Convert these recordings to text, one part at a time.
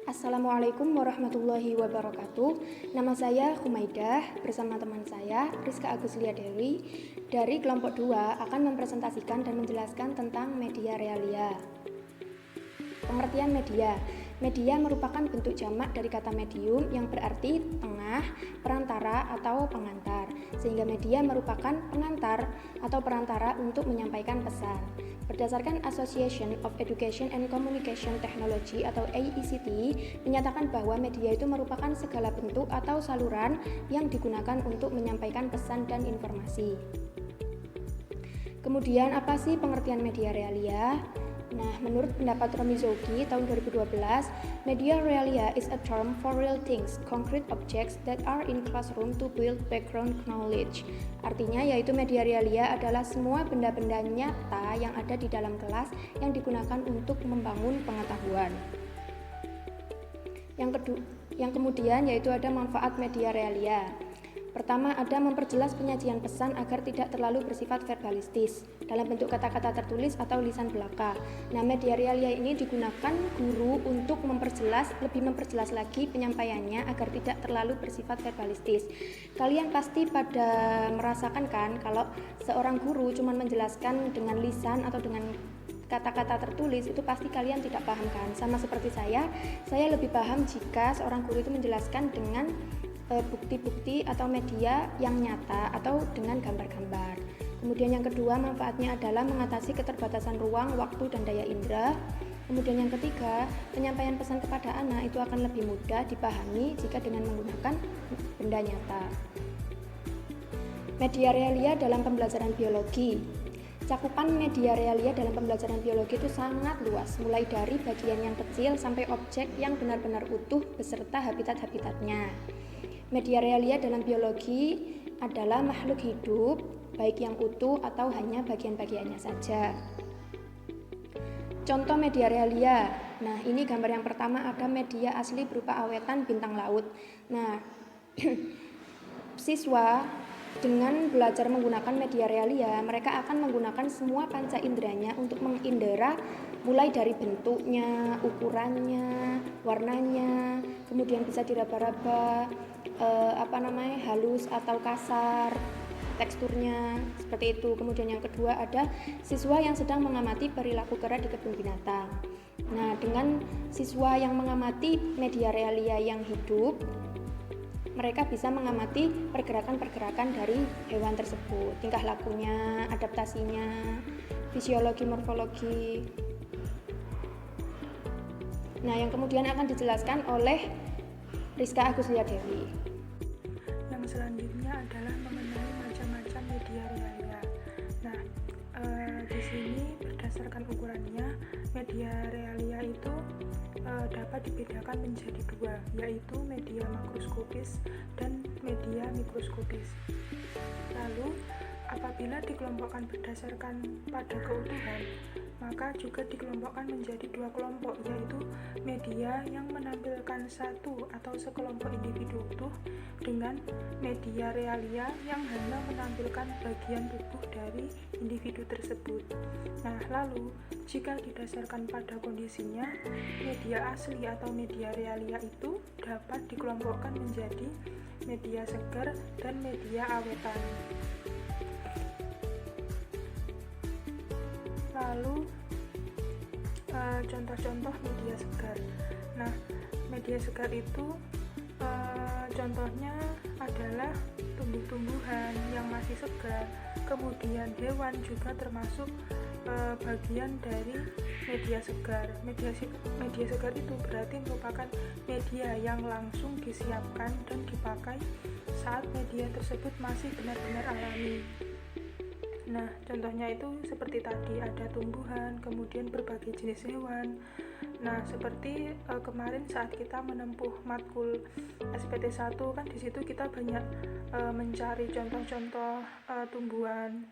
Assalamualaikum warahmatullahi wabarakatuh. Nama saya Humaidah bersama teman saya Rizka Aguslia Dewi dari kelompok 2 akan mempresentasikan dan menjelaskan tentang media realia. Pengertian media. Media merupakan bentuk jamak dari kata medium yang berarti tengah, perantara, atau pengantar. Sehingga media merupakan pengantar atau perantara untuk menyampaikan pesan. Berdasarkan Association of Education and Communication Technology atau AECT menyatakan bahwa media itu merupakan segala bentuk atau saluran yang digunakan untuk menyampaikan pesan dan informasi. Kemudian apa sih pengertian media realia? Nah, menurut pendapat Romi Zogi tahun 2012, media realia is a term for real things, concrete objects that are in classroom to build background knowledge. Artinya yaitu media realia adalah semua benda-benda nyata yang ada di dalam kelas yang digunakan untuk membangun pengetahuan. Yang kemudian yaitu ada manfaat media realia. Pertama, ada memperjelas penyajian pesan agar tidak terlalu bersifat verbalistis dalam bentuk kata-kata tertulis atau lisan belaka. Nah, media realia ini digunakan guru untuk lebih memperjelas lagi penyampaiannya agar tidak terlalu bersifat verbalistis. Kalian pasti pada merasakan kan kalau seorang guru cuma menjelaskan dengan lisan atau dengan kata-kata tertulis itu pasti kalian tidak paham kan? Sama seperti saya lebih paham jika seorang guru itu menjelaskan dengan bukti-bukti atau media yang nyata atau dengan gambar-gambar. Kemudian yang kedua, manfaatnya adalah mengatasi keterbatasan ruang, waktu, dan daya indera. Kemudian yang ketiga, penyampaian pesan kepada anak itu akan lebih mudah dipahami jika dengan menggunakan benda nyata. Media realia dalam pembelajaran biologi. Cakupan media realia dalam pembelajaran biologi itu sangat luas, mulai dari bagian yang kecil sampai objek yang benar-benar utuh beserta habitat-habitatnya. Media realia dalam biologi adalah makhluk hidup, baik yang utuh atau hanya bagian-bagiannya saja. Contoh media realia. Nah, ini gambar yang pertama ada media asli berupa awetan bintang laut. Nah, siswa dengan belajar menggunakan media realia, mereka akan menggunakan semua panca inderanya untuk mengindera mulai dari bentuknya, ukurannya, warnanya, kemudian bisa diraba-raba, halus atau kasar, teksturnya seperti itu. Kemudian yang kedua ada siswa yang sedang mengamati perilaku kera di kebun binatang. Nah, dengan siswa yang mengamati media realia yang hidup, mereka bisa mengamati pergerakan-pergerakan dari hewan tersebut, tingkah lakunya, adaptasinya, fisiologi, morfologi. Nah, yang kemudian akan dijelaskan oleh Rizka Aguslia Dewi. Yang selanjutnya adalah mengenai macam-macam media realia. Nah, di sini berdasarkan ukurannya, media realia itu dapat dibedakan menjadi dua, yaitu media makroskopis dan media mikroskopis. Lalu, apabila dikelompokkan berdasarkan pada keutuhan, maka juga dikelompokkan menjadi dua kelompok, yaitu media yang menampilkan satu atau sekelompok individu utuh dengan media realia yang hanya menampilkan bagian tubuh dari individu tersebut. Nah, lalu jika didasarkan pada kondisinya, media asli atau media realia itu dapat dikelompokkan menjadi media segar dan media awetan. Lalu contoh-contoh media segar. Nah, media segar itu contohnya adalah tumbuh-tumbuhan yang masih segar, kemudian hewan juga termasuk bagian dari media segar. Media segar itu berarti merupakan media yang langsung disiapkan dan dipakai saat media tersebut masih benar-benar alami. Nah, contohnya itu seperti tadi ada tumbuhan, kemudian berbagai jenis hewan. Nah, seperti kemarin saat kita menempuh matkul SPT 1 kan di situ kita banyak mencari contoh-contoh tumbuhan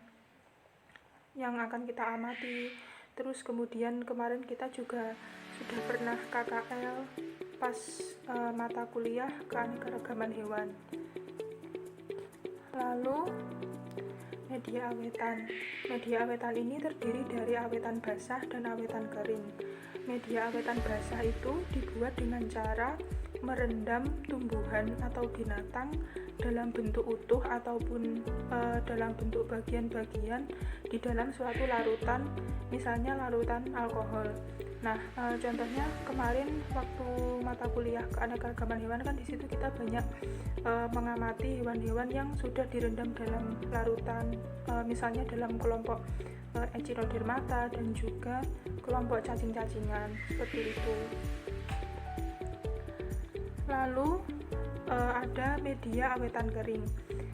yang akan kita amati. Terus kemudian kemarin kita juga sudah pernah KKL pas mata kuliah keanekaragaman hewan. Lalu media awetan. Media awetan ini terdiri dari awetan basah dan awetan kering. Media awetan basah itu dibuat dengan cara merendam tumbuhan atau binatang dalam bentuk utuh ataupun dalam bentuk bagian-bagian di dalam suatu larutan, misalnya larutan alkohol. Nah, contohnya kemarin waktu mata kuliah keanekaragaman hewan kan di situ kita banyak mengamati hewan-hewan yang sudah direndam dalam larutan, misalnya dalam kelompok Echinodermata dan juga kelompok cacing-cacingan seperti itu. Lalu ada media awetan kering.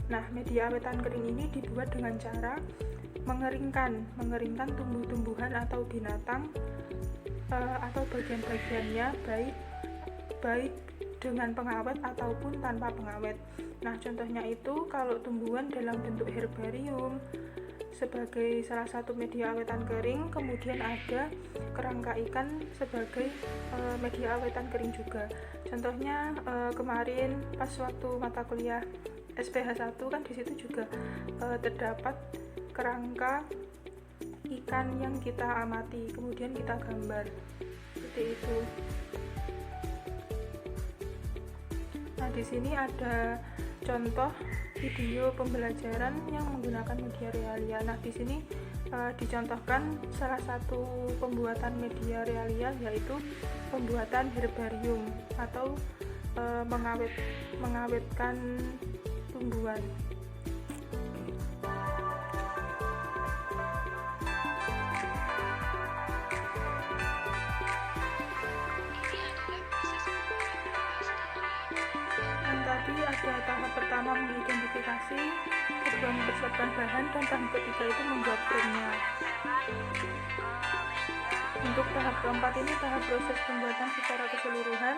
Nah, media awetan kering ini dibuat dengan cara mengeringkan tumbuh-tumbuhan atau binatang atau bagian-bagiannya baik dengan pengawet ataupun tanpa pengawet. Nah, contohnya itu kalau tumbuhan dalam bentuk herbarium sebagai salah satu media awetan kering, kemudian ada kerangka ikan sebagai media awetan kering juga. Contohnya kemarin pas waktu mata kuliah SPH 1 kan di situ juga terdapat kerangka ikan yang kita amati, kemudian kita gambar seperti itu. Nah, di sini ada contoh video pembelajaran yang menggunakan media realia. Nah, di sini dicontohkan salah satu pembuatan media realia, yaitu pembuatan herbarium atau mengawetkan tumbuhan. Tadi ada tahap pertama mengidentifikasi, kedua mempersiapkan bahan, dan tahap ketiga itu membuat frame-nya. Untuk tahap keempat ini tahap proses pembuatan secara keseluruhan.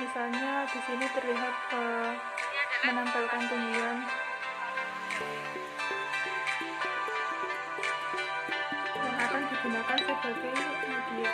Misalnya di sini terlihat menempelkan tumbuhan yang akan digunakan sebagai media.